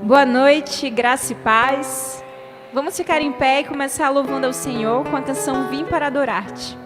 Boa noite, graça e paz. Vamos ficar em pé e começar louvando ao Senhor com a canção Vim para Adorar-te.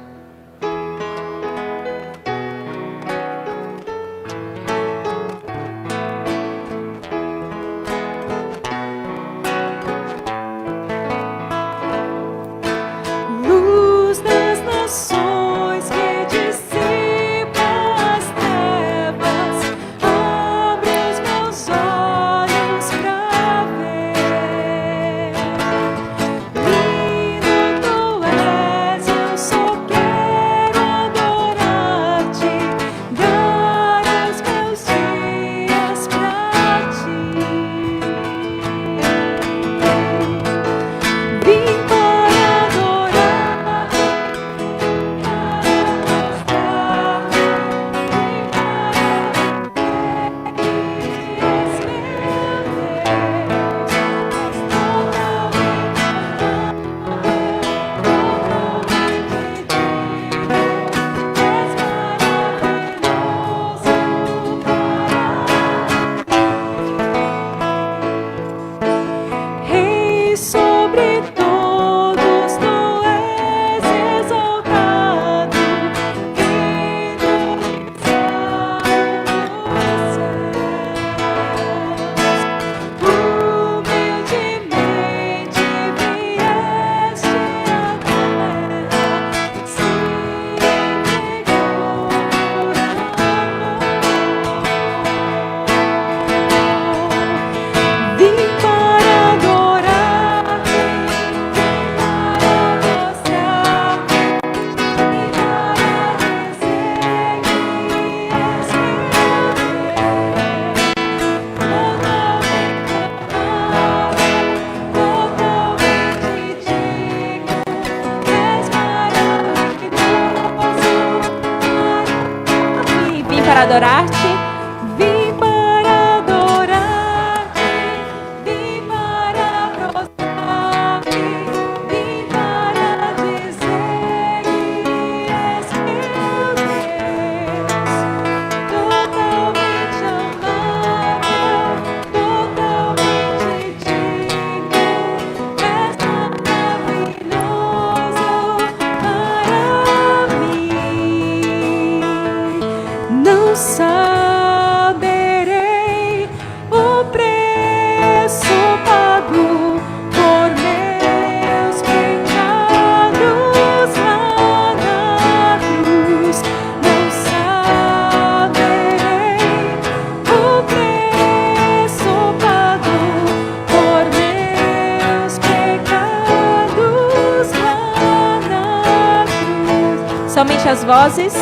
Somente as vozes.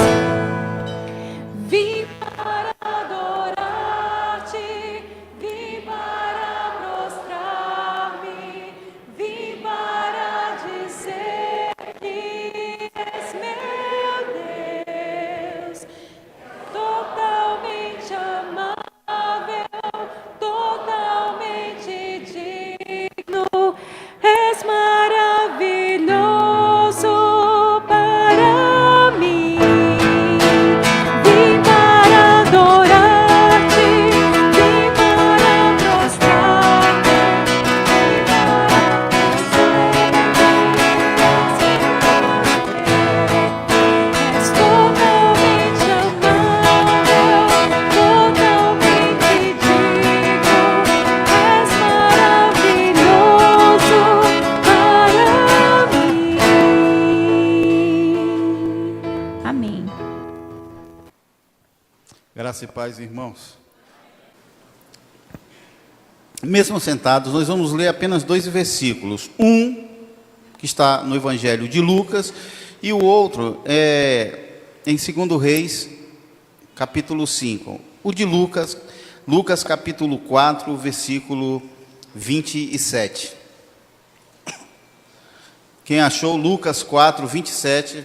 Vim para adorar-te, vim para prostrar-me, vim para dizer que és meu Deus, totalmente amável, totalmente digno, és maravilhoso. Graça e paz, irmãos. Mesmo sentados, nós vamos ler apenas 2 versículos. Um, que está no Evangelho de Lucas, e o outro é em 2 Reis, capítulo 5. O de Lucas, Lucas capítulo 4, versículo 27. Quem achou Lucas 4, 27,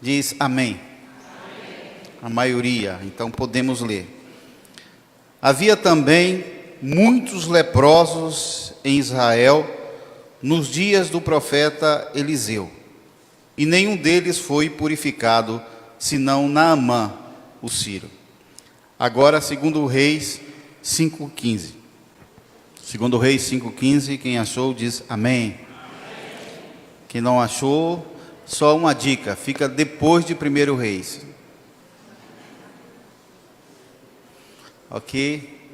diz amém. A maioria, então podemos ler. Havia também muitos leprosos em Israel nos dias do profeta Eliseu, e nenhum deles foi purificado, senão Naamã, o sírio. Agora, 2 Reis 5:15. Segundo Reis 5,15, quem achou diz amém. Quem não achou, só uma dica, fica depois de 1 Reis. Ok?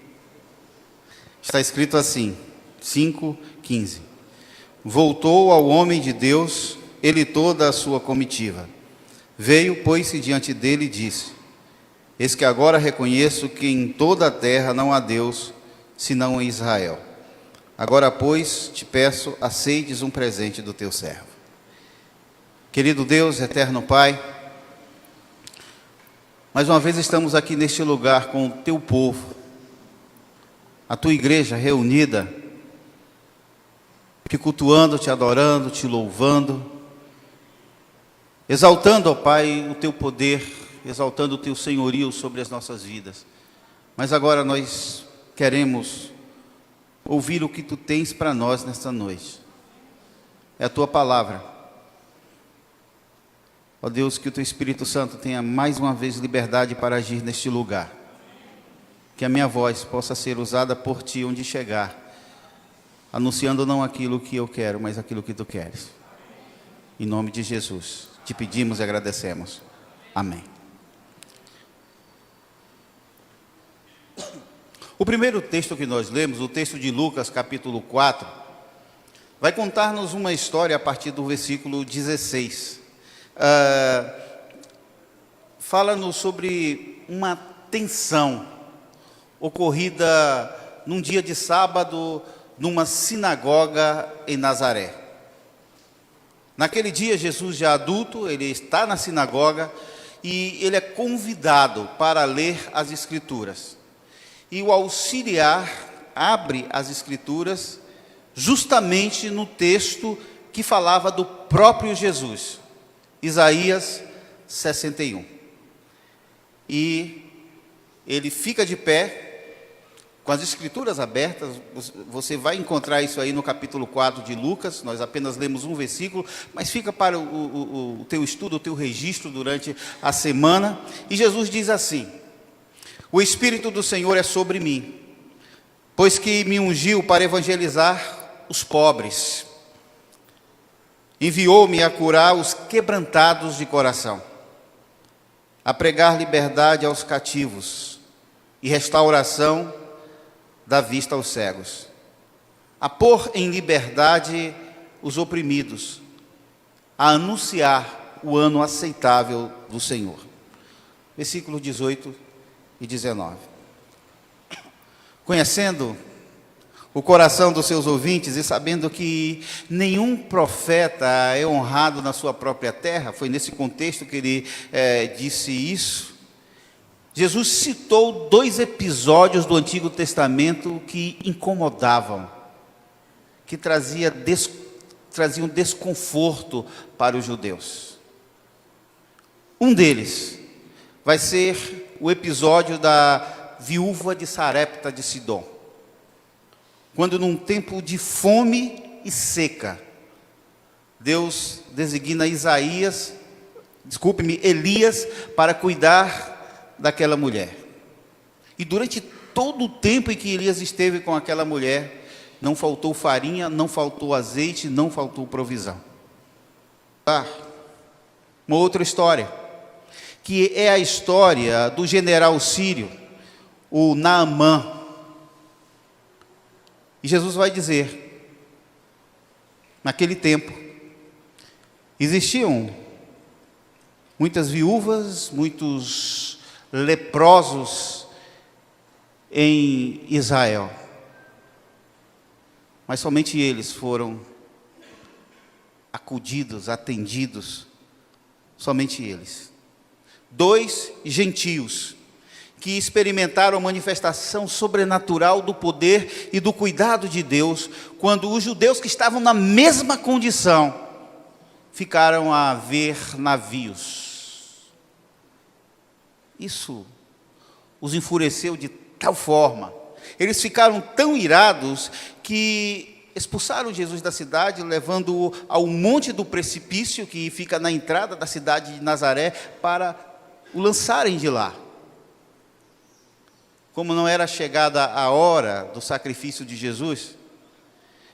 Está escrito assim, 5,15. Voltou ao homem de Deus, ele e toda a sua comitiva. Veio, pôs-se diante dele e disse: eis que agora reconheço que em toda a terra não há Deus, senão em Israel. Agora, pois, te peço, aceites um presente do teu servo. Querido Deus, eterno Pai, mais uma vez estamos aqui neste lugar com o teu povo, a tua igreja reunida, te cultuando, te adorando, te louvando, exaltando, ó Pai, o teu poder, exaltando o teu senhorio sobre as nossas vidas. Mas agora nós queremos ouvir o que tu tens para nós nesta noite. É a tua palavra. Ó Deus, que o teu Espírito Santo tenha mais uma vez liberdade para agir neste lugar. Que a minha voz possa ser usada por ti onde chegar, anunciando não aquilo que eu quero, mas aquilo que tu queres. Em nome de Jesus, te pedimos e agradecemos. Amém. O primeiro texto que nós lemos, o texto de Lucas, capítulo 4, vai contar-nos uma história a partir do versículo 16. Fala-nos sobre uma tensão ocorrida num dia de sábado, numa sinagoga em Nazaré. Naquele dia, Jesus já adulto, ele está na sinagoga e ele é convidado para ler as Escrituras. E o auxiliar abre as Escrituras justamente no texto que falava do próprio Jesus, Isaías 61. E ele fica de pé, com as Escrituras abertas. Você vai encontrar isso aí no capítulo 4 de Lucas. Nós apenas lemos um versículo, mas fica para o teu estudo, o teu registro durante a semana. E Jesus diz assim: o Espírito do Senhor é sobre mim, pois que me ungiu para evangelizar os pobres. Enviou-me a curar os quebrantados de coração, a pregar liberdade aos cativos e restauração da vista aos cegos, a pôr em liberdade os oprimidos, a anunciar o ano aceitável do Senhor. Versículos 18 e 19. Conhecendo o coração dos seus ouvintes e sabendo que nenhum profeta é honrado na sua própria terra, foi nesse contexto que ele disse isso, Jesus citou 2 episódios do Antigo Testamento que incomodavam, que traziam desconforto para os judeus. Um deles vai ser o episódio da viúva de Sarepta de Sidom, quando num tempo de fome e seca, Deus designa Elias para cuidar daquela mulher. E durante todo o tempo em que Elias esteve com aquela mulher, não faltou farinha, não faltou azeite, não faltou provisão. Uma outra história, que é a história do general sírio, o Naamã. E Jesus vai dizer: naquele tempo existiam muitas viúvas, muitos leprosos em Israel, mas somente eles foram acudidos, atendidos, somente eles. 2 gentios que experimentaram a manifestação sobrenatural do poder e do cuidado de Deus, quando os judeus que estavam na mesma condição ficaram a ver navios. Isso os enfureceu de tal forma, eles ficaram tão irados que expulsaram Jesus da cidade, levando-o ao monte do precipício que fica na entrada da cidade de Nazaré, para o lançarem de lá. como não era chegada a hora do sacrifício de Jesus,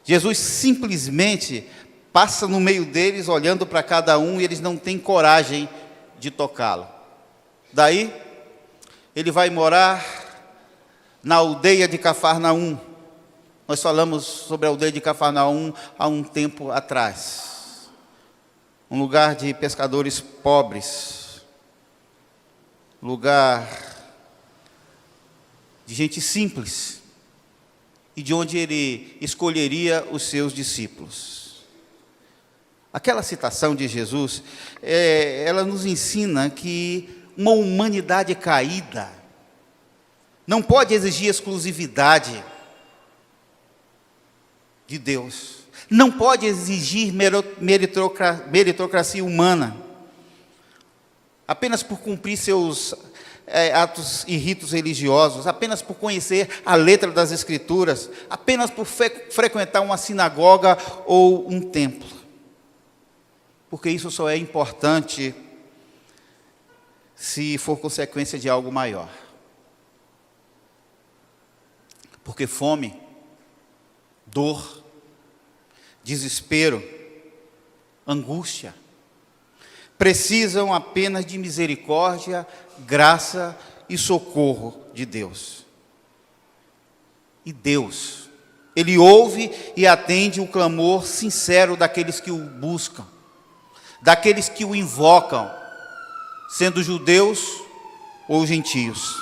Jesus simplesmente passa no meio deles, olhando para cada um, e eles não têm coragem de tocá-lo. Daí, ele vai morar na aldeia de Cafarnaum. Nós falamos sobre a aldeia de Cafarnaum há um tempo atrás. Um lugar de pescadores pobres, lugar de gente simples, e de onde ele escolheria os seus discípulos. Aquela citação de Jesus, ela nos ensina que uma humanidade caída não pode exigir exclusividade de Deus, não pode exigir meritocracia humana, apenas por cumprir seus atos e ritos religiosos, apenas por conhecer a letra das Escrituras, apenas por frequentar uma sinagoga ou um templo. Porque isso só é importante se for consequência de algo maior. Porque fome, dor, desespero, angústia, precisam apenas de misericórdia, graça e socorro de Deus. E Deus, Ele ouve e atende o clamor sincero daqueles que o buscam, daqueles que o invocam, sendo judeus ou gentios.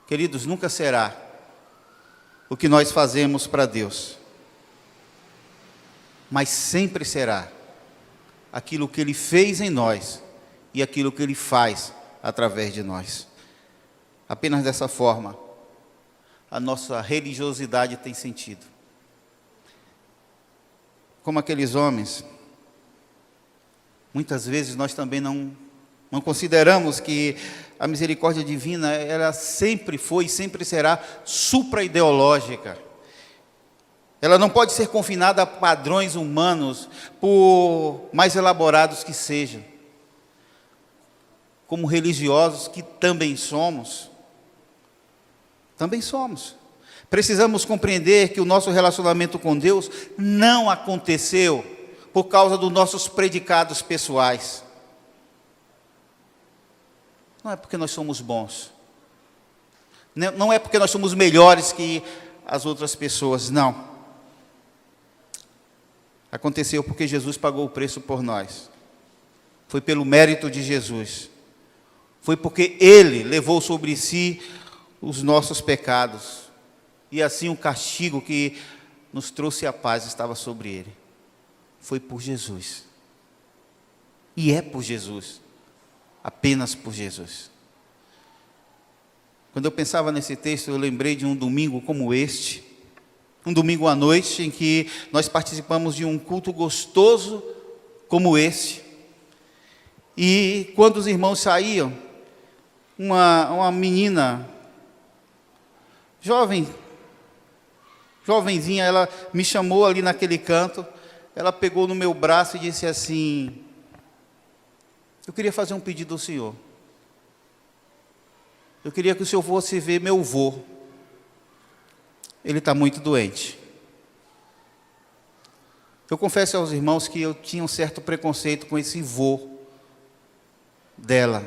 Queridos, nunca será o que nós fazemos para Deus, mas sempre será aquilo que Ele fez em nós e aquilo que Ele faz através de nós. Apenas dessa forma, a nossa religiosidade tem sentido. Como aqueles homens, muitas vezes nós também não consideramos que a misericórdia divina, ela sempre foi e sempre será supra-ideológica. Ela não pode ser confinada a padrões humanos, por mais elaborados que sejam. Como religiosos que também somos, precisamos compreender que o nosso relacionamento com Deus não aconteceu por causa dos nossos predicados pessoais. Não é porque nós somos bons, não é porque nós somos melhores que as outras pessoas, não. Aconteceu porque Jesus pagou o preço por nós. Foi pelo mérito de Jesus. Foi porque Ele levou sobre si os nossos pecados. E assim o castigo que nos trouxe a paz estava sobre Ele. Foi por Jesus. E é por Jesus. Apenas por Jesus. Quando eu pensava nesse texto, eu lembrei de um domingo como este. Um domingo à noite em que nós participamos de um culto gostoso como esse. E quando os irmãos saíam, uma menina, jovenzinha, ela me chamou ali naquele canto, ela pegou no meu braço e disse assim: eu queria fazer um pedido ao senhor. Eu queria que o senhor fosse ver meu vô. Ele está muito doente. Eu confesso aos irmãos que eu tinha um certo preconceito com esse vô dela.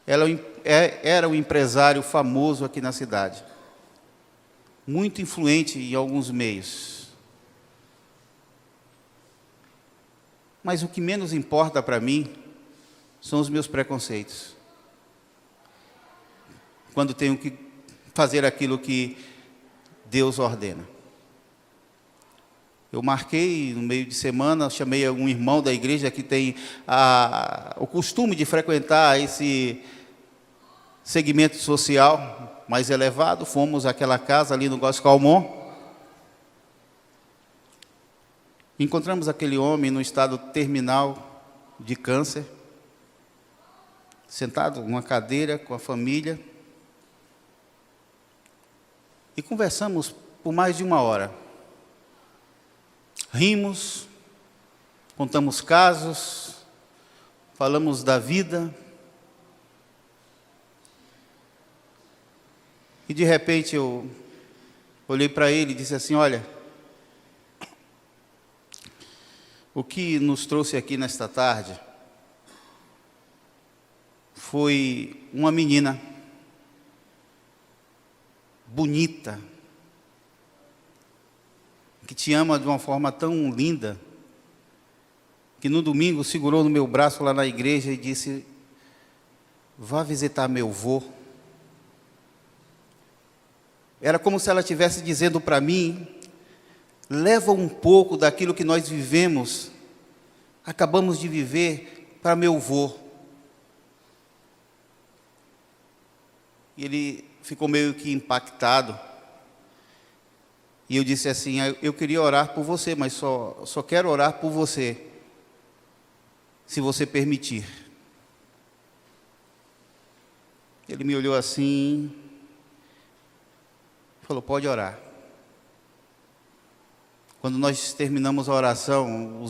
Ela era um empresário famoso aqui na cidade, muito influente em alguns meios. Mas o que menos importa para mim são os meus preconceitos. Quando tenho que fazer aquilo que Deus ordena. Eu marquei no meio de semana, chamei algum irmão da igreja que tem o costume de frequentar esse segmento social mais elevado. Fomos àquela casa ali no Góis Calmon. Encontramos aquele homem no estado terminal de câncer, sentado numa cadeira com a família. E conversamos por mais de 1 hora. Rimos, contamos casos, falamos da vida, E de repente eu olhei para ele e disse assim: olha, o que nos trouxe aqui nesta tarde foi uma menina bonita, que te ama de uma forma tão linda, que no domingo segurou no meu braço lá na igreja e disse: vá visitar meu avô. Era como se ela estivesse dizendo para mim: leva um pouco daquilo que nós vivemos, acabamos de viver, para meu avô. E ele ficou meio que impactado. E eu disse assim: eu queria orar por você, mas só quero orar por você, se você permitir. Ele me olhou assim, falou: pode orar. Quando nós terminamos a oração,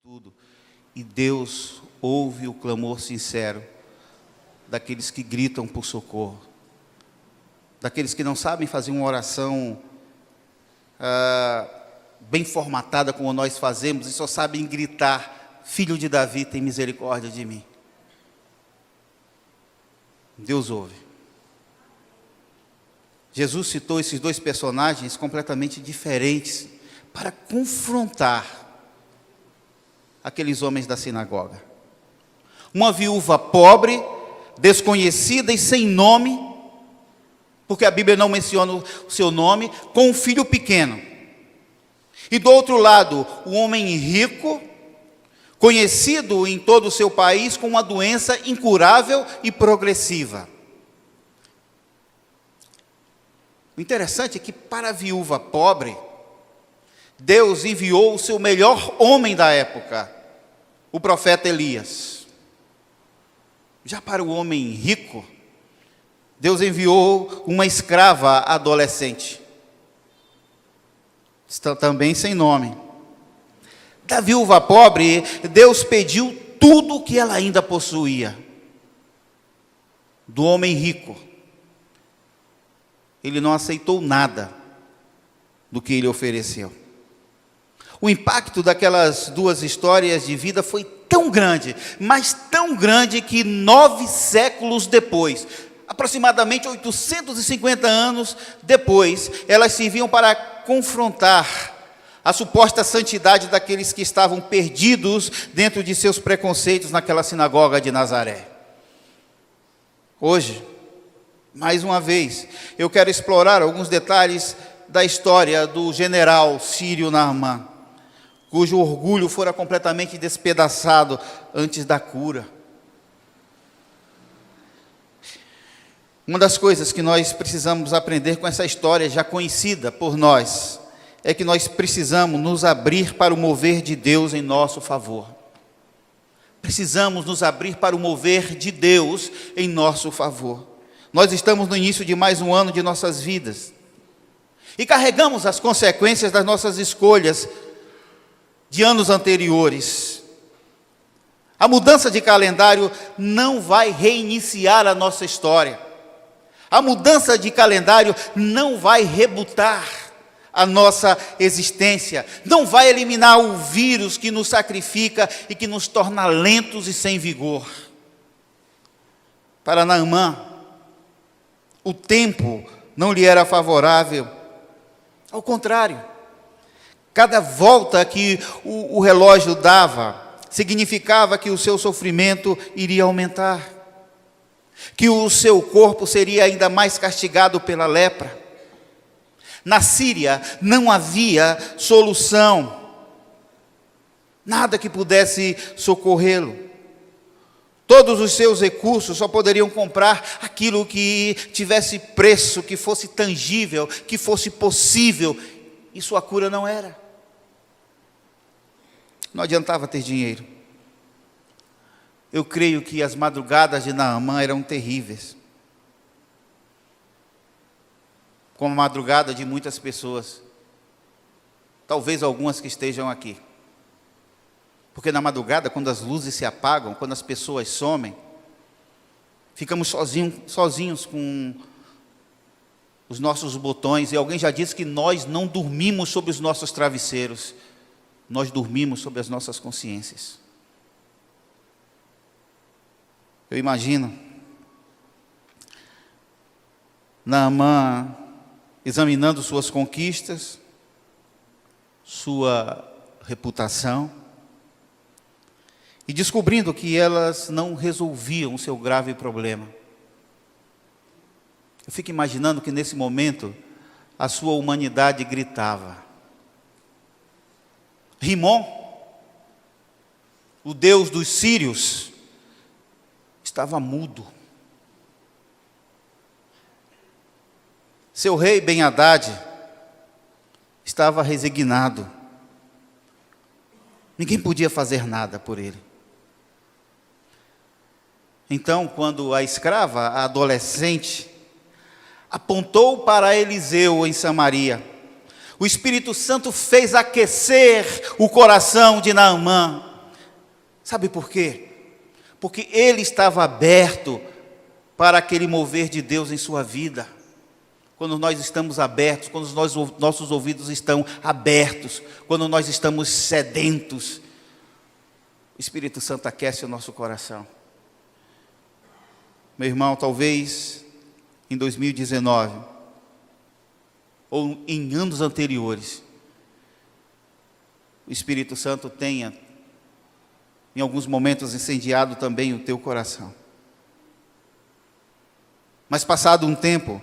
tudo. E Deus ouve o clamor sincero daqueles que gritam por socorro, daqueles que não sabem fazer uma oração bem formatada como nós fazemos, e só sabem gritar: filho de Davi, tem misericórdia de mim. Deus ouve. Jesus citou esses dois personagens completamente diferentes para confrontar aqueles homens da sinagoga. Uma viúva pobre, desconhecida e sem nome, porque a Bíblia não menciona o seu nome, com um filho pequeno. E do outro lado, o homem rico, conhecido em todo o seu país, com uma doença incurável e progressiva. O interessante é que para a viúva pobre, Deus enviou o seu melhor homem da época, o profeta Elias. Já para o homem rico, Deus enviou uma escrava adolescente, também sem nome. Da viúva pobre, Deus pediu tudo o que ela ainda possuía. Do homem rico, ele não aceitou nada do que ele ofereceu. O impacto daquelas duas histórias de vida foi tão grande, mas tão grande, que 9 séculos depois, aproximadamente 850 anos depois, elas serviam para confrontar a suposta santidade daqueles que estavam perdidos dentro de seus preconceitos naquela sinagoga de Nazaré. Hoje, mais uma vez, eu quero explorar alguns detalhes da história do general sírio Naamã, cujo orgulho fora completamente despedaçado antes da cura. Uma das coisas que nós precisamos aprender com essa história já conhecida por nós, é que nós precisamos nos abrir para o mover de Deus em nosso favor. Precisamos nos abrir para o mover de Deus em nosso favor. Nós estamos no início de mais um ano de nossas vidas, e carregamos as consequências das nossas escolhas de anos anteriores. A mudança de calendário não vai reiniciar a nossa história. A mudança de calendário não vai rebutar a nossa existência. Não vai eliminar o vírus que nos sacrifica e que nos torna lentos e sem vigor. Para Naamã, o tempo não lhe era favorável. Ao contrário, cada volta que o relógio dava significava que o seu sofrimento iria aumentar, que o seu corpo seria ainda mais castigado pela lepra. Na Síria não havia solução, nada que pudesse socorrê-lo. Todos os seus recursos só poderiam comprar aquilo que tivesse preço, que fosse tangível, que fosse possível, e sua cura não era. Não adiantava ter dinheiro. Eu creio que as madrugadas de Naamã eram terríveis, como a madrugada de muitas pessoas, talvez algumas que estejam aqui. Porque na madrugada, quando as luzes se apagam, quando as pessoas somem, ficamos sozinhos com os nossos botões, e alguém já disse que nós não dormimos sobre os nossos travesseiros, nós dormimos sobre as nossas consciências. Eu imagino Naamã examinando suas conquistas, sua reputação, e descobrindo que elas não resolviam o seu grave problema. Eu fico imaginando que nesse momento a sua humanidade gritava. Rimon, o deus dos sírios, estava mudo. Seu rei Ben-Hadad estava resignado. Ninguém podia fazer nada por ele. Então, quando a escrava, a adolescente, apontou para Eliseu em Samaria, o Espírito Santo fez aquecer o coração de Naamã. Sabe por quê? Porque ele estava aberto para aquele mover de Deus em sua vida. Quando nós estamos abertos, quando os nossos ouvidos estão abertos, quando nós estamos sedentos, o Espírito Santo aquece o nosso coração. Meu irmão, talvez em 2019, ou em anos anteriores, o Espírito Santo tenha, em alguns momentos, incendiado também o teu coração. Mas passado um tempo,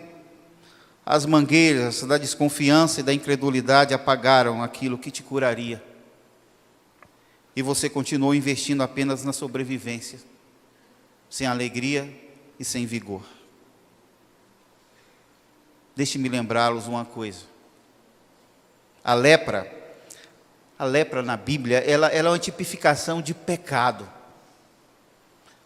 as mangueiras da desconfiança e da incredulidade apagaram aquilo que te curaria. E você continuou investindo apenas na sobrevivência, sem alegria e sem vigor. Deixe-me lembrá-los uma coisa. A lepra na Bíblia, ela é uma tipificação de pecado.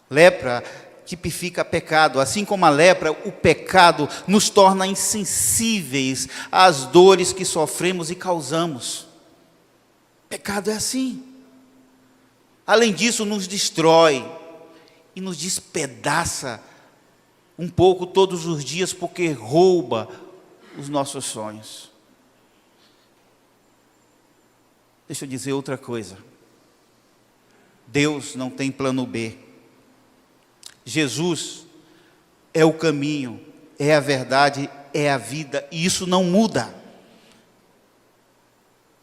Lepra tipifica pecado. Assim como a lepra, o pecado nos torna insensíveis às dores que sofremos e causamos. Pecado é assim. Além disso, nos destrói e nos despedaça um pouco todos os dias, porque rouba os nossos sonhos. Deixa eu dizer outra coisa. Deus não tem plano B. Jesus é o caminho, é a verdade, é a vida, e isso não muda.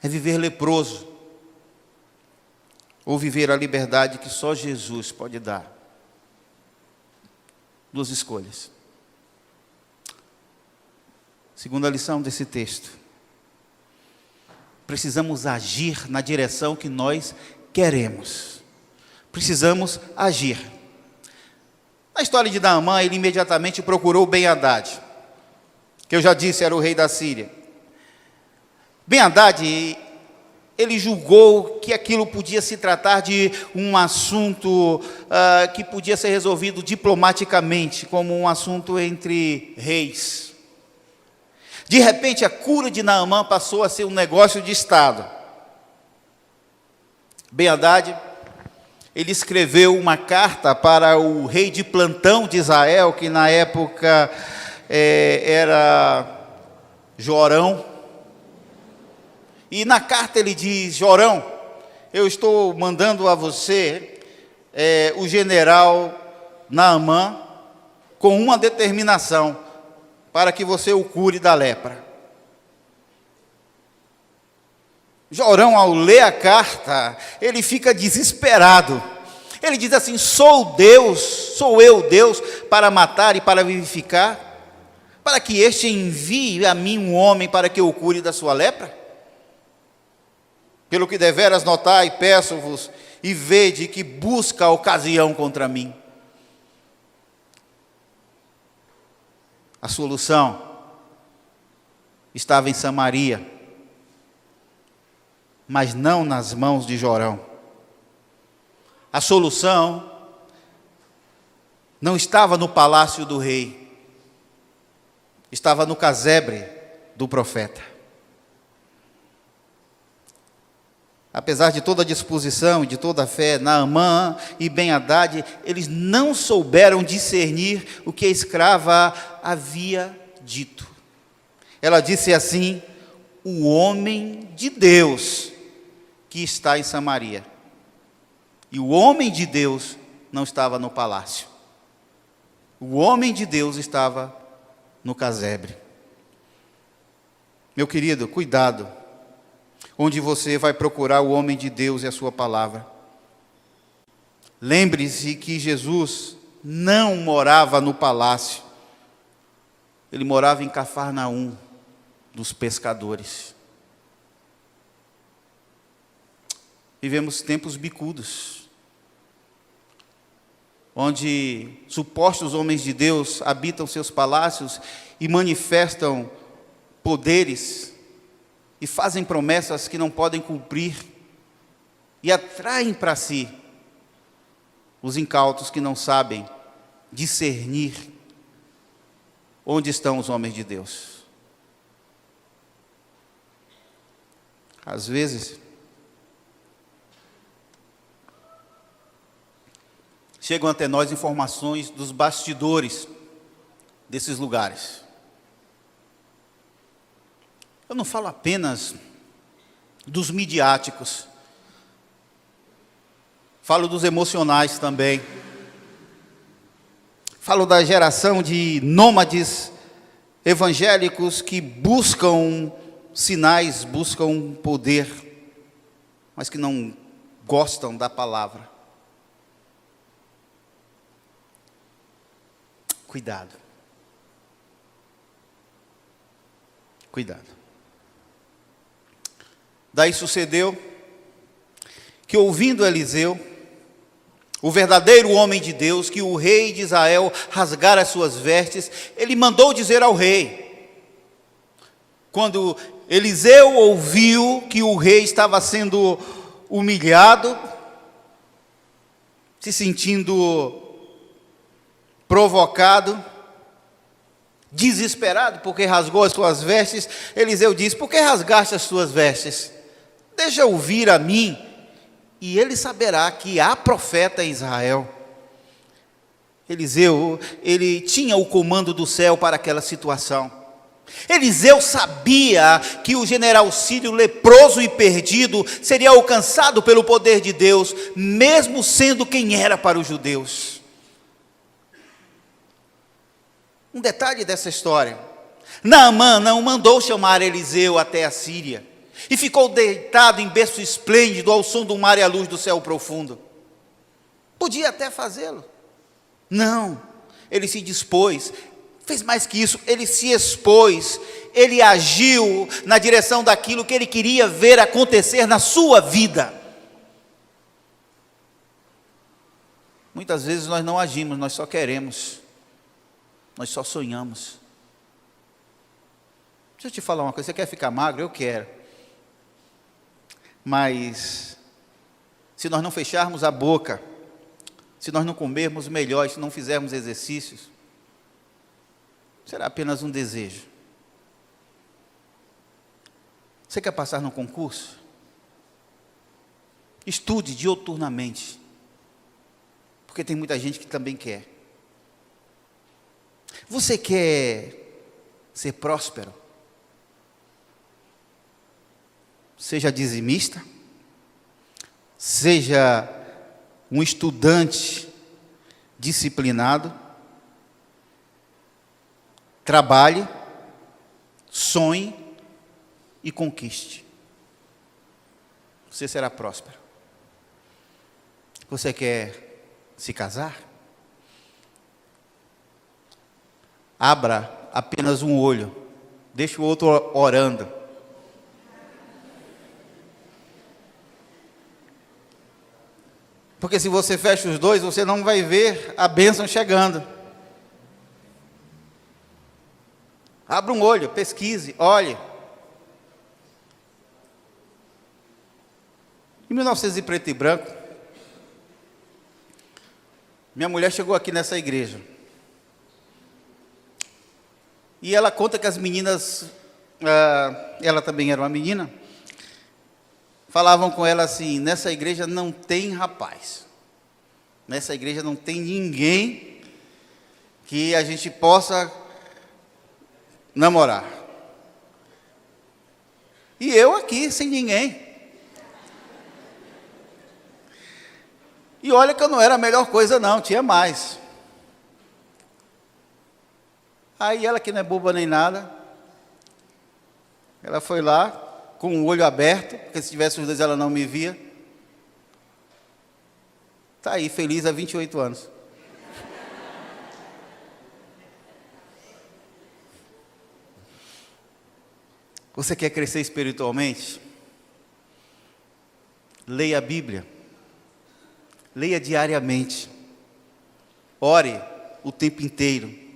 É viver leproso, ou viver a liberdade que só Jesus pode dar. Duas escolhas. Segunda lição desse texto. Precisamos agir na direção que nós queremos. Precisamos agir. Na história de Naamã, ele imediatamente procurou Ben-Hadad, que eu já disse era o rei da Síria. Ben-Hadad, ele julgou que aquilo podia se tratar de um assunto que podia ser resolvido diplomaticamente, como um assunto entre reis. De repente, a cura de Naamã passou a ser um negócio de Estado. Ben-Hadad, ele escreveu uma carta para o rei de plantão de Israel, que na época era Jorão. E na carta ele diz: Jorão, eu estou mandando a você o general Naamã com uma determinação, para que você o cure da lepra. Jorão, ao ler a carta, ele fica desesperado. Ele diz assim: sou eu Deus, para matar e para vivificar? Para que este envie a mim um homem para que eu o cure da sua lepra? Pelo que deveras notai, peço-vos, e vede que busca a ocasião contra mim. A solução estava em Samaria, mas não nas mãos de Jorão. A solução não estava no palácio do rei, estava no casebre do profeta. Apesar de toda a disposição e de toda a fé, Naamã e Ben-Hadad, eles não souberam discernir o que a escrava havia dito. Ela disse assim: o homem de Deus que está em Samaria. E o homem de Deus não estava no palácio. O homem de Deus estava no casebre. Meu querido, cuidado onde você vai procurar o homem de Deus e a sua palavra. Lembre-se que Jesus não morava no palácio. Ele morava em Cafarnaum, dos pescadores. Vivemos tempos bicudos, onde supostos homens de Deus habitam seus palácios e manifestam poderes e fazem promessas que não podem cumprir e atraem para si os incautos que não sabem discernir onde estão os homens de Deus. Às vezes, chegam até nós informações dos bastidores desses lugares. Eu não falo apenas dos midiáticos, falo dos emocionais também. Falo da geração de nômades evangélicos que buscam sinais, buscam poder, mas que não gostam da palavra. Cuidado. Cuidado. Daí sucedeu que, ouvindo Eliseu, o verdadeiro homem de Deus, que o rei de Israel rasgara as suas vestes, ele mandou dizer ao rei. Quando Eliseu ouviu que o rei estava sendo humilhado, se sentindo provocado, desesperado, porque rasgou as suas vestes, Eliseu disse: por que rasgaste as suas vestes? Deixa eu vir a mim, e ele saberá que há profeta em Israel. Eliseu, ele tinha o comando do céu para aquela situação. Eliseu sabia que o general sírio, leproso e perdido, seria alcançado pelo poder de Deus, mesmo sendo quem era para os judeus. Um detalhe dessa história: Naamã não mandou chamar Eliseu até a Síria, e ficou deitado em berço esplêndido ao som do mar e à luz do céu profundo. Podia até fazê-lo. Não, ele se dispôs, fez mais que isso, ele se expôs, ele agiu na direção daquilo que ele queria ver acontecer na sua vida. Muitas vezes nós não agimos, nós só queremos, nós só sonhamos. Deixa eu te falar uma coisa: você quer ficar magro? Eu quero. Mas, se nós não fecharmos a boca, se nós não comermos melhor, se não fizermos exercícios, será apenas um desejo. Você quer passar no concurso? Estude diuturnamente. porque tem muita gente que também quer. Você quer ser próspero? Seja dizimista, seja um estudante disciplinado, trabalhe, sonhe e conquiste. Você será próspero. Você quer se casar? Abra apenas um olho, deixe o outro orando. Porque se você fecha os dois, você não vai ver a bênção chegando. Abra um olho, pesquise, olhe. Em 1900 e preto e branco, minha mulher chegou aqui nessa igreja. E ela conta que as meninas, ela também era uma menina, falavam com ela assim: nessa igreja não tem rapaz, nessa igreja não tem ninguém que a gente possa namorar. E eu aqui sem ninguém. E olha que eu não era a melhor coisa não, tinha mais. Aí ela, que não é boba nem nada, ela foi lá com o olho aberto, porque se tivesse os dois ela não me via. Está aí, feliz há 28 anos. Você quer crescer espiritualmente? Leia a Bíblia. Leia diariamente. Ore o tempo inteiro.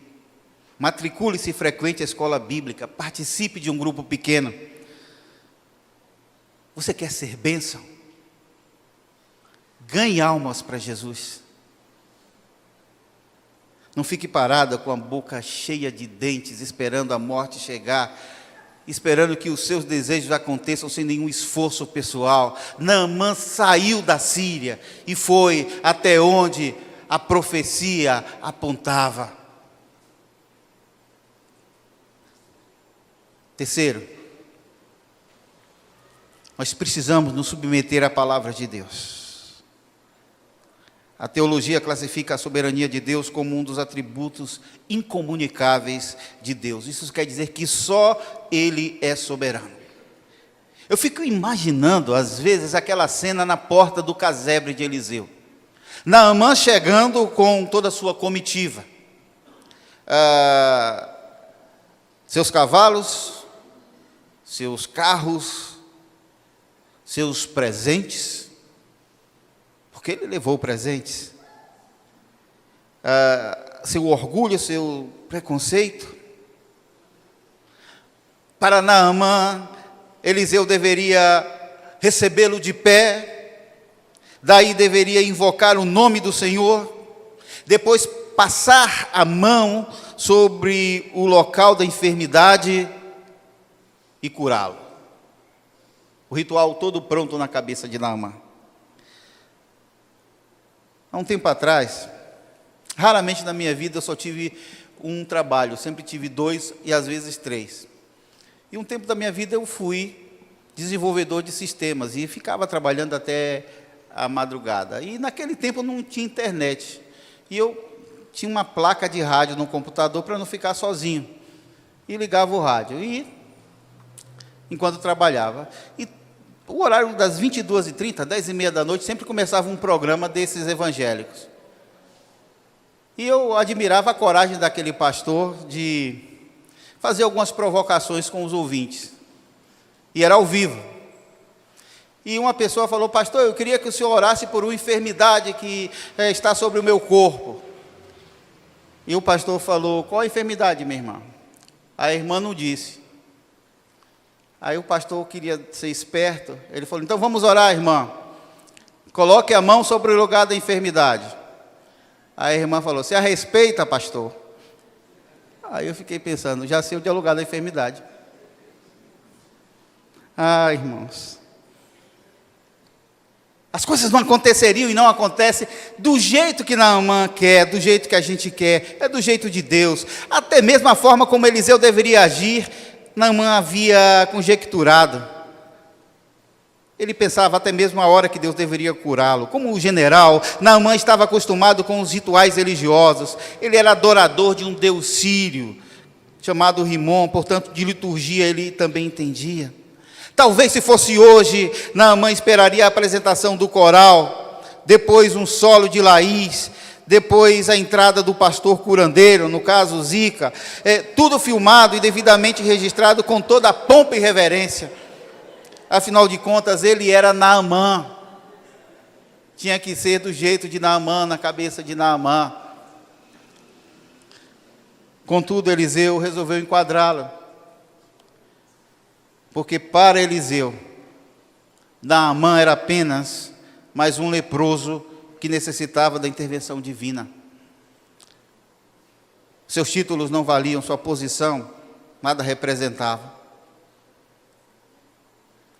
Matricule-se frequente à escola bíblica. Participe de um grupo pequeno. Você quer ser bênção? Ganhe almas para Jesus. Não fique parada com a boca cheia de dentes, esperando a morte chegar, esperando que os seus desejos aconteçam sem nenhum esforço pessoal. Naamã saiu da Síria e foi até onde a profecia apontava. Terceiro, nós precisamos nos submeter à palavra de Deus. A teologia classifica a soberania de Deus como um dos atributos incomunicáveis de Deus. Isso quer dizer que só Ele é soberano. Eu fico imaginando, às vezes, aquela cena na porta do casebre de Eliseu. Naamã chegando com toda a sua comitiva. Seus cavalos, seus carros, seus presentes, porque ele levou presentes, seu orgulho, seu preconceito. Para Naamã, Eliseu deveria recebê-lo de pé, daí deveria invocar o nome do Senhor, depois passar a mão sobre o local da enfermidade e curá-lo. O ritual todo pronto na cabeça de Naamã. Há um tempo atrás, raramente na minha vida eu só tive um trabalho, sempre tive 2 e às vezes 3. E um tempo da minha vida eu fui desenvolvedor de sistemas e ficava trabalhando até a madrugada. E naquele tempo não tinha internet. E eu tinha uma placa de rádio no computador para não ficar sozinho. E ligava o rádio. E enquanto trabalhava. E o horário das 22h30, 10h30 da noite, sempre começava um programa desses evangélicos. E eu admirava a coragem daquele pastor de fazer algumas provocações com os ouvintes. E era ao vivo. E uma pessoa falou: pastor, eu queria que o senhor orasse por uma enfermidade que está sobre o meu corpo. E o pastor falou: qual a enfermidade, minha irmã? A irmã não disse. Aí o pastor queria ser esperto, ele falou: então vamos orar, irmã. Coloque a mão sobre o lugar da enfermidade. Aí a irmã falou: você a respeita, pastor? Aí eu fiquei pensando, já sei onde é o lugar da enfermidade. Ah, irmãos. As coisas não aconteceriam e não acontecem do jeito que Naamã quer, do jeito que a gente quer, é do jeito de Deus. Até mesmo a forma como Eliseu deveria agir, Naamã havia conjecturado. Ele pensava até mesmo a hora que Deus deveria curá-lo. Como general, Naamã estava acostumado com os rituais religiosos. Ele era adorador de um deus sírio, chamado Rimon, portanto, de liturgia ele também entendia. Talvez se fosse hoje, Naamã esperaria a apresentação do coral, depois um solo de Laís, depois a entrada do pastor curandeiro, no caso Zica, tudo filmado e devidamente registrado com toda a pompa e reverência. Afinal de contas, ele era Naamã, tinha que ser do jeito de Naamã, na cabeça de Naamã. Contudo, Eliseu resolveu enquadrá-lo, porque para Eliseu, Naamã era apenas mais um leproso que necessitava da intervenção divina. Seus títulos não valiam, sua posição nada representava.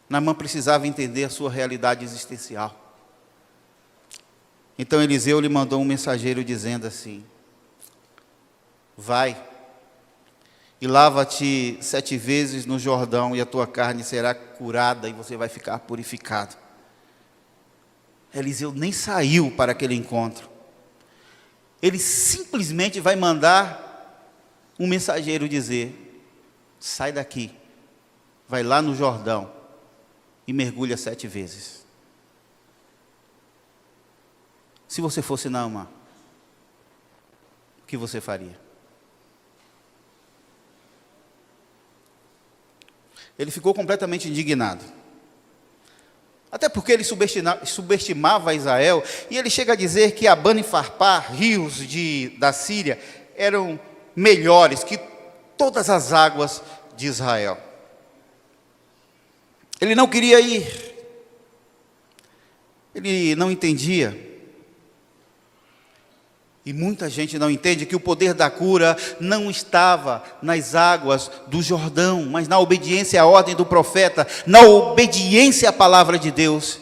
Naamã precisava entender a sua realidade existencial. Então Eliseu lhe mandou um mensageiro dizendo assim: vai e lava-te 7 vezes no Jordão, e a tua carne será curada e você vai ficar purificado. Eliseu nem saiu para aquele encontro. Ele simplesmente vai mandar um mensageiro dizer: sai daqui, vai lá no Jordão e mergulha 7 vezes. Se você fosse Naamã, o que você faria? Ele ficou completamente indignado. Até porque ele subestimava Israel, e ele chega a dizer que Abana e Farpá, rios da Síria, eram melhores que todas as águas de Israel. Ele não queria ir. Ele não entendia. E muita gente não entende que o poder da cura não estava nas águas do Jordão, mas na obediência à ordem do profeta, na obediência à palavra de Deus.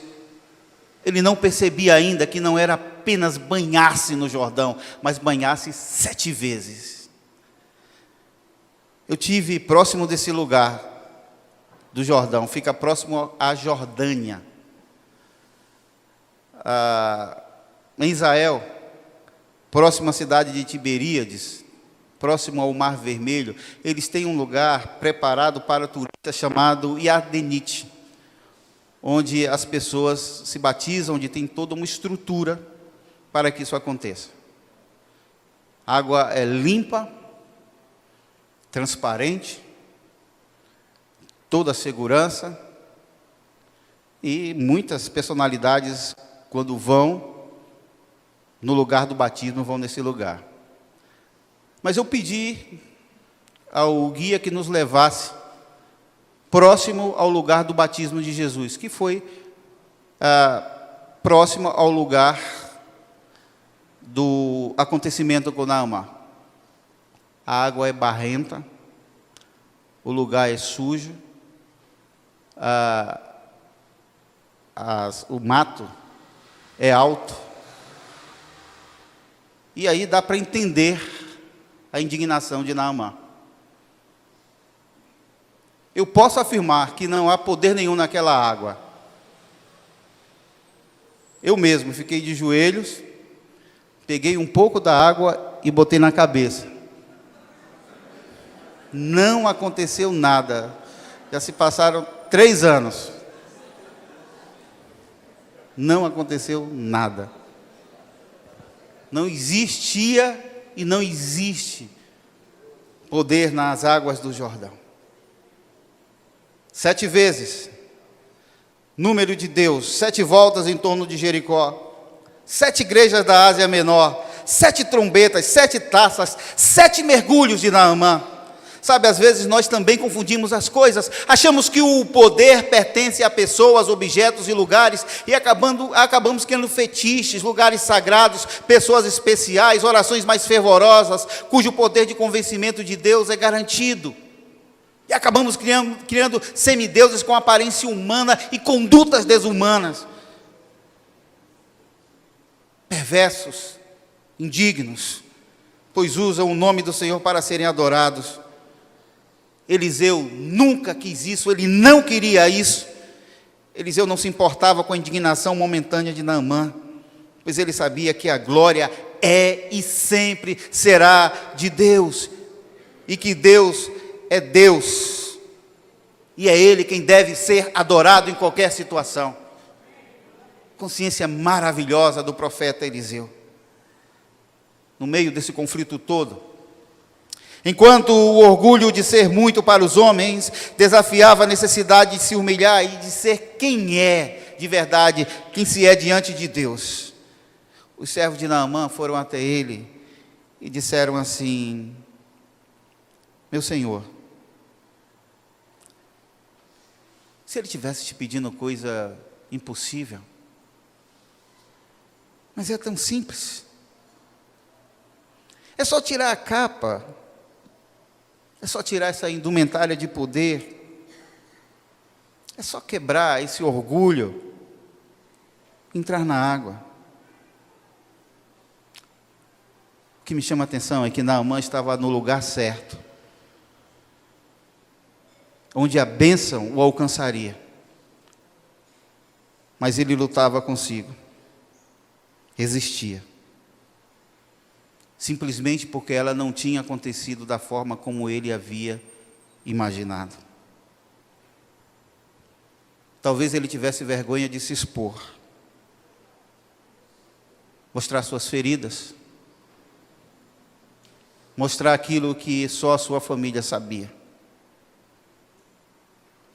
Ele não percebia ainda que não era apenas banhar-se no Jordão, mas banhar-se 7 vezes. Eu tive próximo desse lugar do Jordão, fica próximo à Jordânia. Em Israel, próximo à cidade de Tiberíades, próximo ao Mar Vermelho, eles têm um lugar preparado para turistas chamado Yardenite, onde as pessoas se batizam, onde tem toda uma estrutura para que isso aconteça. A água é limpa, transparente, toda a segurança, e muitas personalidades, quando vão no lugar do batismo, vão nesse lugar. Mas eu pedi ao guia que nos levasse próximo ao lugar do batismo de Jesus, que foi próximo ao lugar do acontecimento com Naamã. A água é barrenta, o lugar é sujo, o mato é alto. E aí dá para entender a indignação de Naamã. Eu posso afirmar que não há poder nenhum naquela água. Eu mesmo fiquei de joelhos, peguei um pouco da água e botei na cabeça. Não aconteceu nada. Já se passaram 3 anos. Não aconteceu nada. Não existia e não existe poder nas águas do Jordão. 7 vezes, número de Deus, 7 voltas em torno de Jericó, 7 igrejas da Ásia Menor, 7 trombetas, 7 taças, 7 mergulhos de Naamã. Sabe, às vezes nós também confundimos as coisas, achamos que o poder pertence a pessoas, objetos e lugares, e acabamos criando fetiches, lugares sagrados, pessoas especiais, orações mais fervorosas, cujo poder de convencimento de Deus é garantido. E acabamos criando semideuses com aparência humana e condutas desumanas. perversos, indignos, pois usam o nome do Senhor para serem adorados. Eliseu nunca quis isso, ele não queria isso. Eliseu não se importava com a indignação momentânea de Naamã, pois ele sabia que a glória é e sempre será de Deus, e que Deus é Deus, e é Ele quem deve ser adorado em qualquer situação. Consciência maravilhosa do profeta Eliseu. No meio desse conflito todo, enquanto o orgulho de ser muito para os homens desafiava a necessidade de se humilhar e de ser quem é de verdade, quem se é diante de Deus, os servos de Naamã foram até ele e disseram assim: meu senhor, se ele estivesse te pedindo coisa impossível, mas é tão simples, é só tirar a capa, é só tirar essa indumentária de poder, é só quebrar esse orgulho, entrar na água. O que me chama a atenção é que Naamã estava no lugar certo, onde a bênção o alcançaria, mas ele lutava consigo, resistia, simplesmente porque ela não tinha acontecido da forma como ele havia imaginado. Talvez ele tivesse vergonha de se expor, mostrar suas feridas, mostrar aquilo que só a sua família sabia.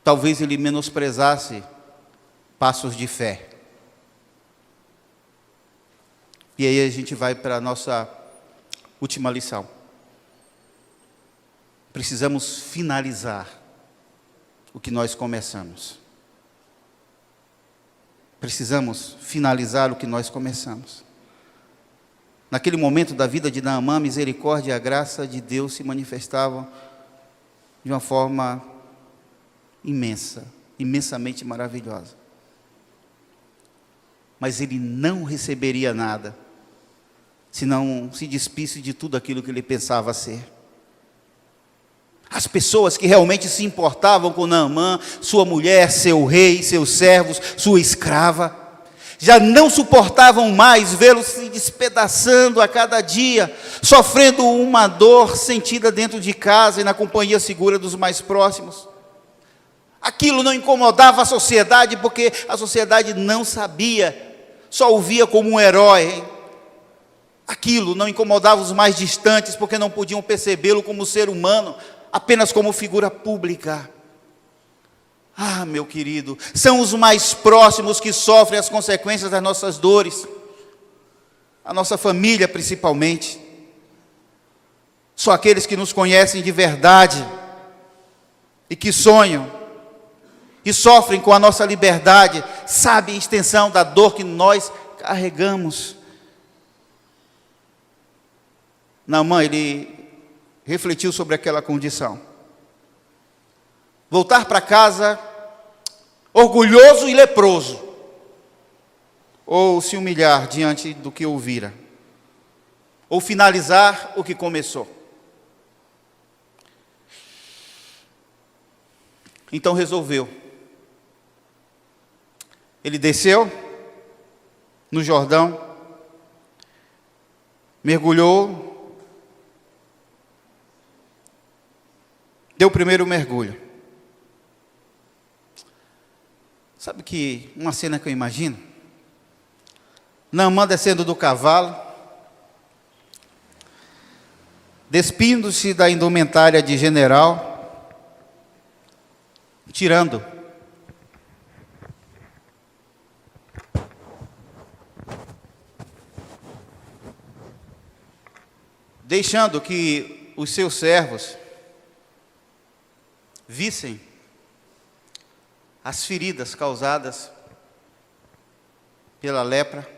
Talvez ele menosprezasse passos de fé. E aí a gente vai para a nossa última lição. Precisamos finalizar o que nós começamos. Precisamos finalizar o que nós começamos. Naquele momento da vida de Naamã, a misericórdia e a graça de Deus se manifestavam de uma forma imensa, imensamente maravilhosa. Mas ele não receberia nada se não se despisse de tudo aquilo que ele pensava ser. As pessoas que realmente se importavam com Naamã, sua mulher, seu rei, seus servos, sua escrava, já não suportavam mais vê-lo se despedaçando a cada dia, sofrendo uma dor sentida dentro de casa e na companhia segura dos mais próximos. Aquilo não incomodava a sociedade, porque a sociedade não sabia, só o via como um herói. Aquilo não incomodava os mais distantes, porque não podiam percebê-lo como ser humano, apenas como figura pública. Ah, meu querido, são os mais próximos que sofrem as consequências das nossas dores, a nossa família principalmente. Só aqueles que nos conhecem de verdade e que sonham e sofrem com a nossa liberdade sabem a extensão da dor que nós carregamos. Naamã, ele refletiu sobre aquela condição. Voltar para casa orgulhoso e leproso, ou se humilhar diante do que ouvira, ou finalizar o que começou. Então resolveu. Ele desceu no Jordão, mergulhou, deu o primeiro mergulho. Sabe que uma cena que eu imagino? Naamã descendo do cavalo, despindo-se da indumentária de general, tirando deixando que os seus servos vissem as feridas causadas pela lepra,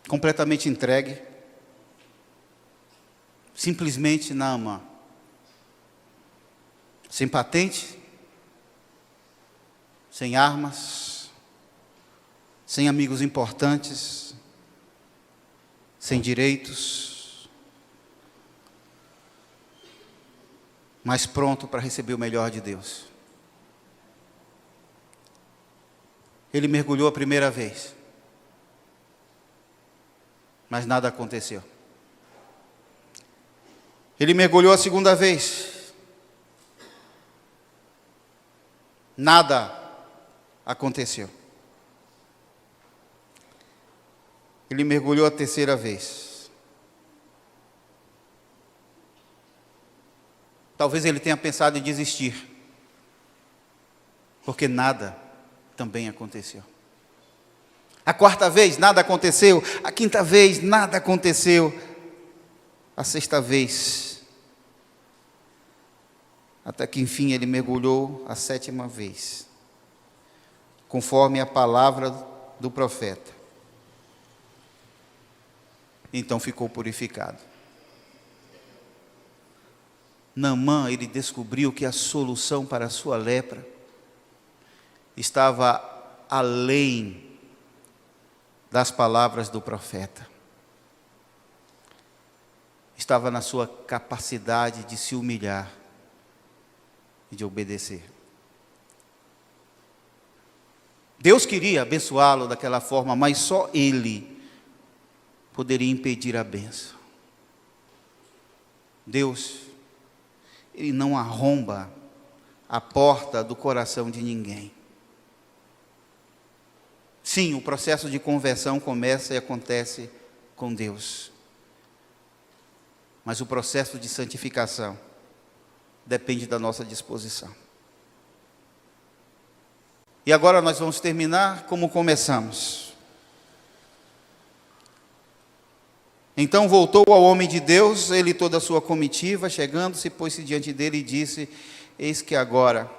completamente entregue, simplesmente Naamã, sem patente, sem armas, sem amigos importantes, sem direitos, mas pronto para receber o melhor de Deus. Ele mergulhou a primeira vez, mas nada aconteceu. Ele mergulhou a segunda vez, nada aconteceu. Ele mergulhou a terceira vez. Talvez ele tenha pensado em desistir, porque nada também aconteceu. A quarta vez, nada aconteceu. A quinta vez, nada aconteceu. A sexta vez, até que enfim ele mergulhou a sétima vez, conforme a palavra do profeta. Então ficou purificado. Naamã, ele descobriu que a solução para a sua lepra estava além das palavras do profeta. Estava na sua capacidade de se humilhar e de obedecer. Deus queria abençoá-lo daquela forma, mas só ele poderia impedir a bênção. Deus, ele não arromba a porta do coração de ninguém. Sim, o processo de conversão começa e acontece com Deus. Mas o processo de santificação depende da nossa disposição. E agora nós vamos terminar como começamos. Então voltou ao homem de Deus, ele e toda a sua comitiva, chegando-se, pôs-se diante dele e disse: eis que agora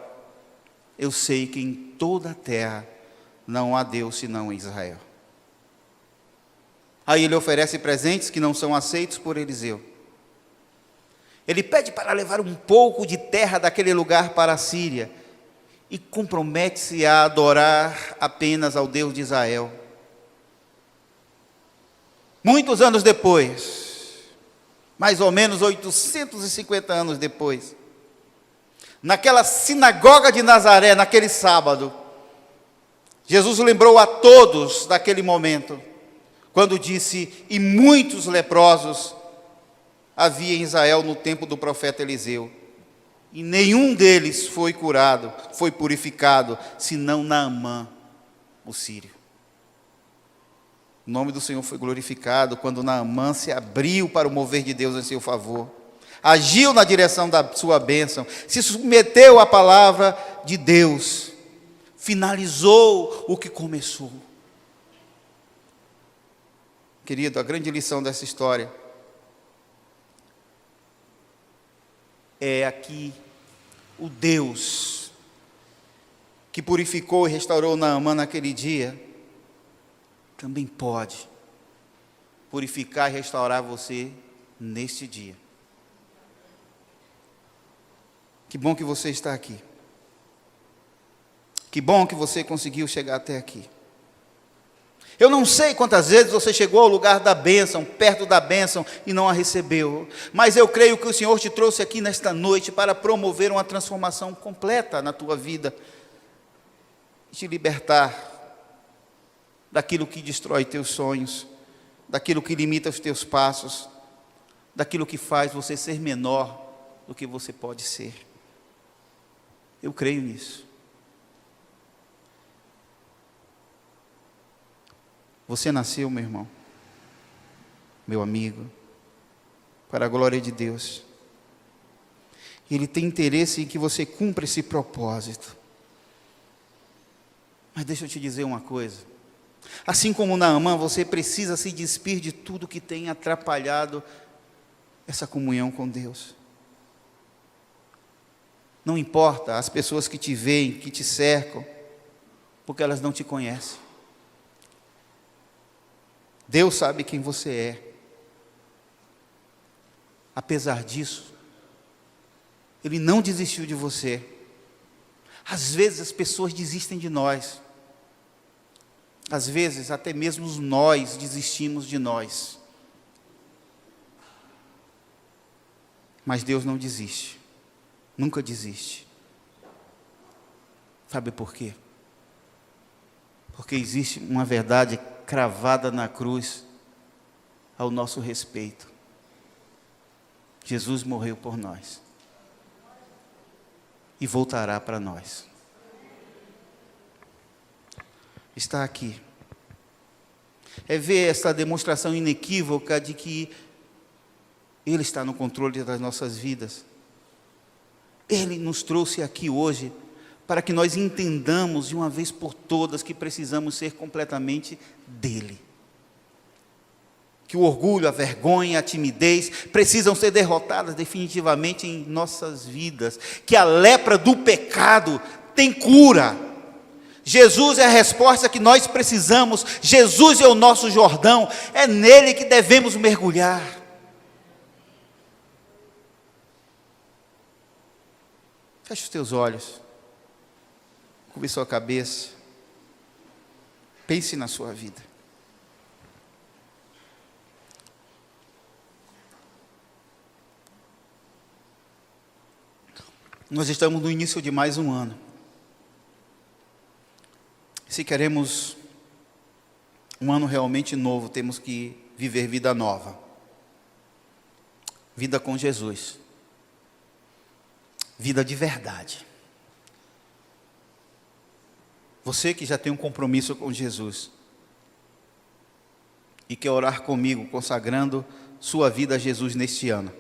eu sei que em toda a terra não há Deus senão em Israel. Aí ele oferece presentes que não são aceitos por Eliseu. Ele pede para levar um pouco de terra daquele lugar para a Síria e compromete-se a adorar apenas ao Deus de Israel. Muitos anos depois, mais ou menos 850 anos depois, naquela sinagoga de Nazaré, naquele sábado, Jesus lembrou a todos daquele momento, quando disse: e muitos leprosos havia em Israel no tempo do profeta Eliseu, e nenhum deles foi curado, foi purificado, senão Naamã, o sírio. O nome do Senhor foi glorificado quando Naamã se abriu para o mover de Deus em seu favor, agiu na direção da sua bênção, se submeteu à palavra de Deus, finalizou o que começou. Querido, a grande lição dessa história é aqui o Deus que purificou e restaurou Naamã naquele dia, também pode purificar e restaurar você neste dia. Que bom que você está aqui. Que bom que você conseguiu chegar até aqui. Eu não sei quantas vezes você chegou ao lugar da bênção, perto da bênção, e não a recebeu. Mas eu creio que o Senhor te trouxe aqui nesta noite para promover uma transformação completa na tua vida. Te libertar daquilo que destrói teus sonhos, daquilo que limita os teus passos, daquilo que faz você ser menor do que você pode ser. Eu creio nisso. Você nasceu, meu irmão, meu amigo, para a glória de Deus. Ele tem interesse em que você cumpra esse propósito. Mas deixa eu te dizer uma coisa. Assim como Naamã, você precisa se despir de tudo que tem atrapalhado essa comunhão com Deus. Não importa as pessoas que te veem, que te cercam, porque elas não te conhecem. Deus sabe quem você é. Apesar disso, Ele não desistiu de você. Às vezes as pessoas desistem de nós. Às vezes, até mesmo nós desistimos de nós. Mas Deus não desiste. Nunca desiste. Sabe por quê? Porque existe uma verdade cravada na cruz ao nosso respeito. Jesus morreu por nós. E voltará para nós. Está aqui. É ver essa demonstração inequívoca de que Ele está no controle das nossas vidas. Ele nos trouxe aqui hoje para que nós entendamos de uma vez por todas que precisamos ser completamente dele. Que o orgulho, a vergonha, a timidez precisam ser derrotadas definitivamente em nossas vidas. Que a lepra do pecado tem cura. Jesus é a resposta que nós precisamos. Jesus é o nosso Jordão. É nele que devemos mergulhar. Feche os teus olhos. Curve sua cabeça. Pense na sua vida. Nós estamos no início de mais um ano. Se queremos um ano realmente novo, temos que viver vida nova. Vida com Jesus. Vida de verdade. Você que já tem um compromisso com Jesus e quer orar comigo, consagrando sua vida a Jesus neste ano.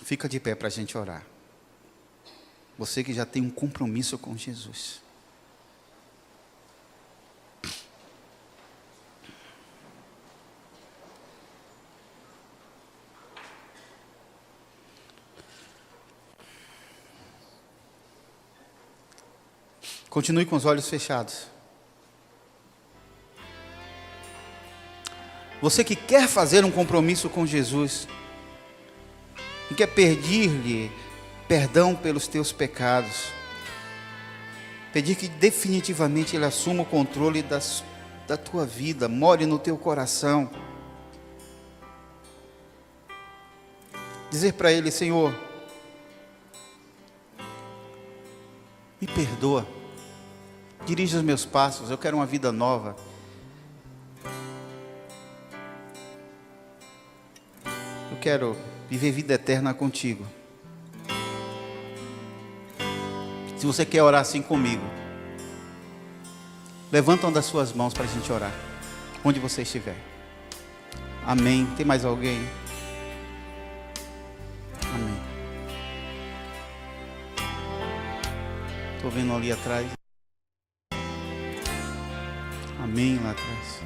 Fica de pé para a gente orar. Você que já tem um compromisso com Jesus. Continue com os olhos fechados. Você que quer fazer um compromisso com Jesus e quer pedir-lhe perdão pelos teus pecados, pedir que definitivamente Ele assuma o controle da tua vida, more no teu coração, dizer para Ele: Senhor, me perdoa, dirige os meus passos, eu quero uma vida nova. Eu quero viver vida eterna contigo. Se você quer orar assim comigo, levanta uma das suas mãos para a gente orar, onde você estiver. Amém. Tem mais alguém? Amém. Estou vendo ali atrás. Amém, lá atrás.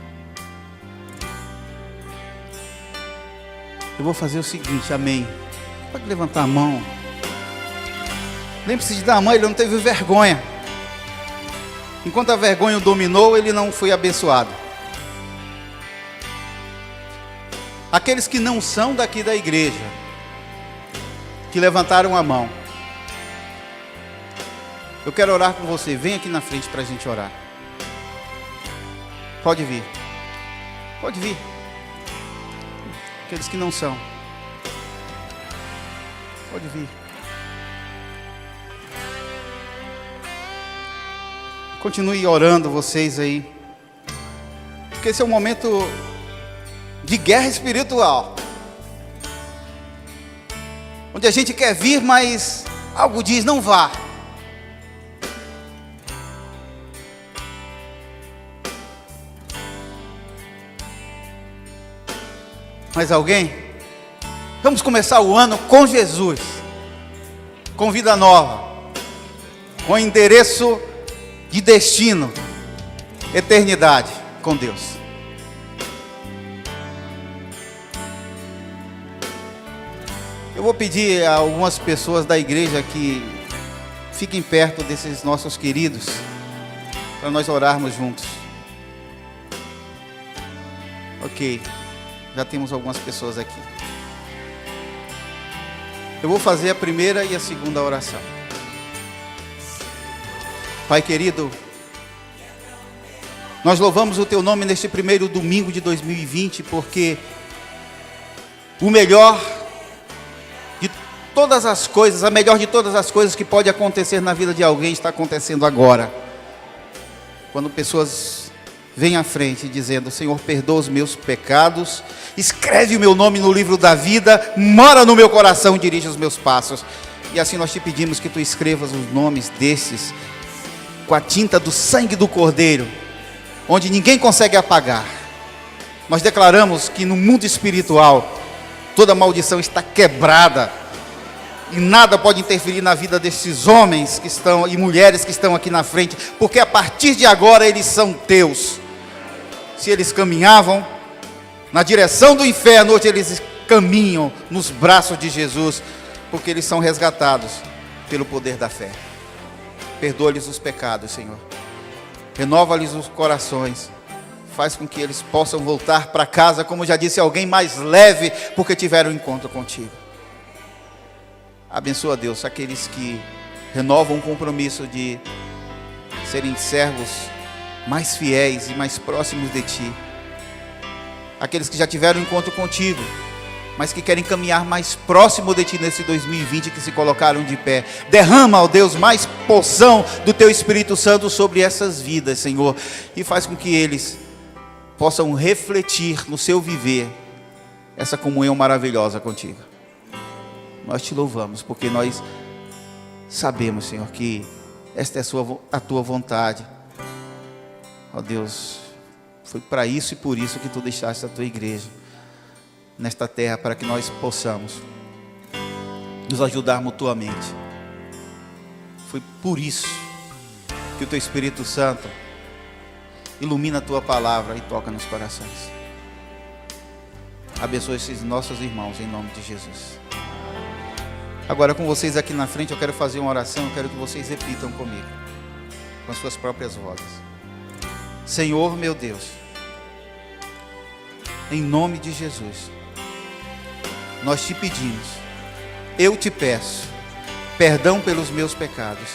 Eu vou fazer o seguinte, amém. Pode levantar a mão. Lembre-se de dar a mão, ele não teve vergonha. Enquanto a vergonha o dominou, ele não foi abençoado. Aqueles que não são daqui da igreja, que levantaram a mão, eu quero orar com você. Vem aqui na frente para a gente orar. Pode vir. Pode vir. Aqueles que não são. Pode vir. Continue orando vocês aí. Porque esse é um momento de guerra espiritual. Onde a gente quer vir, mas algo diz: não vá. Mais alguém? Vamos começar o ano com Jesus, com vida nova, com endereço de destino, eternidade com Deus. Eu vou pedir a algumas pessoas da igreja que fiquem perto desses nossos queridos, para nós orarmos juntos. Ok. Já temos algumas pessoas aqui. Eu vou fazer a primeira e a segunda oração. Pai querido, nós louvamos o Teu nome neste primeiro domingo de 2020, porque o melhor de todas as coisas, a melhor de todas as coisas que pode acontecer na vida de alguém está acontecendo agora. Quando pessoas vêm à frente dizendo: Senhor, perdoa os meus pecados, escreve o meu nome no livro da vida, mora no meu coração e dirige os meus passos. E assim nós te pedimos que Tu escrevas os nomes desses com a tinta do sangue do Cordeiro, onde ninguém consegue apagar. Nós declaramos que no mundo espiritual toda maldição está quebrada e nada pode interferir na vida desses homens que estão e mulheres que estão aqui na frente, porque a partir de agora eles são Teus. Se eles caminhavam na direção do inferno, hoje eles caminham nos braços de Jesus, porque eles são resgatados pelo poder da fé. Perdoa-lhes os pecados, Senhor. Renova-lhes os corações. Faz com que eles possam voltar para casa, como já disse alguém, mais leve, porque tiveram um encontro contigo. Abençoa, Deus, aqueles que renovam o compromisso de serem servos mais fiéis e mais próximos de Ti. Aqueles que já tiveram um encontro contigo, mas que querem caminhar mais próximo de Ti nesse 2020, que se colocaram de pé. Derrama, ó Deus, mais porção do Teu Espírito Santo sobre essas vidas, Senhor, e faz com que eles possam refletir no seu viver essa comunhão maravilhosa contigo. Nós Te louvamos, porque nós sabemos, Senhor, que esta é a Tua vontade. Ó Deus, foi para isso e por isso que Tu deixaste a Tua igreja nesta terra, para que nós possamos nos ajudar mutuamente. Foi por isso que o Teu Espírito Santo ilumina a Tua palavra e toca nos corações. Abençoe esses nossos irmãos, em nome de Jesus. Agora, com vocês aqui na frente, eu quero fazer uma oração. Eu quero que vocês repitam comigo, com as suas próprias vozes. Senhor, meu Deus, em nome de Jesus, nós Te pedimos, eu Te peço, perdão pelos meus pecados.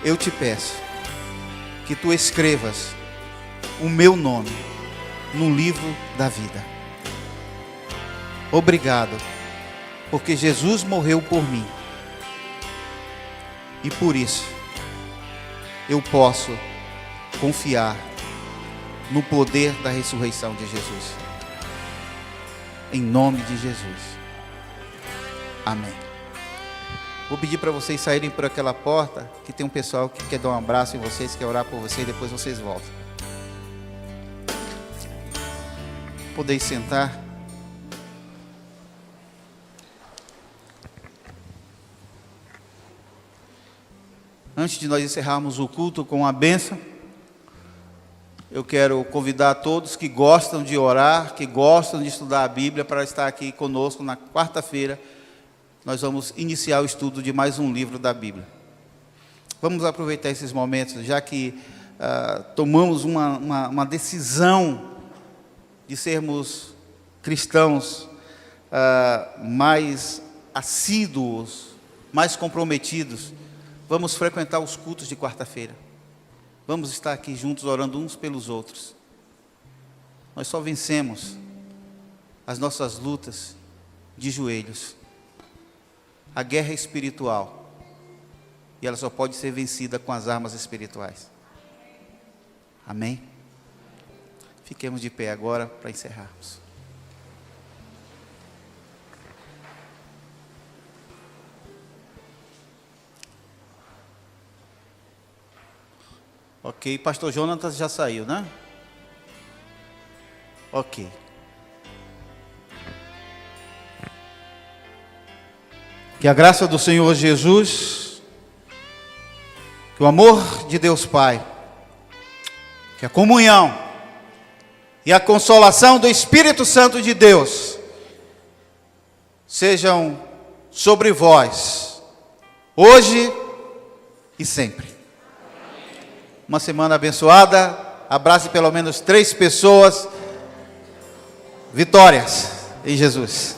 Eu Te peço que Tu escrevas o meu nome no livro da vida. Obrigado, porque Jesus morreu por mim. E por isso, eu posso confiar no poder da ressurreição de Jesus. Em nome de Jesus. Amém. Vou pedir para vocês saírem por aquela porta, que tem um pessoal que quer dar um abraço em vocês, quer orar por vocês, depois vocês voltam. Podeis sentar. Antes de nós encerrarmos o culto com a bênção, eu quero convidar a todos que gostam de orar, que gostam de estudar a Bíblia, para estar aqui conosco na quarta-feira. Nós vamos iniciar o estudo de mais um livro da Bíblia. Vamos aproveitar esses momentos, já que tomamos uma decisão de sermos cristãos mais assíduos, mais comprometidos. Vamos frequentar os cultos de quarta-feira. Vamos estar aqui juntos orando uns pelos outros. Nós só vencemos as nossas lutas de joelhos. A guerra é espiritual e ela só pode ser vencida com as armas espirituais. Amém? Fiquemos de pé agora para encerrarmos. Ok, pastor Jonatas já saiu, né? Ok. Que a graça do Senhor Jesus, que o amor de Deus Pai, que a comunhão e a consolação do Espírito Santo de Deus sejam sobre vós, hoje e sempre. Uma semana abençoada. Abrace pelo menos 3 pessoas. Vitórias em Jesus.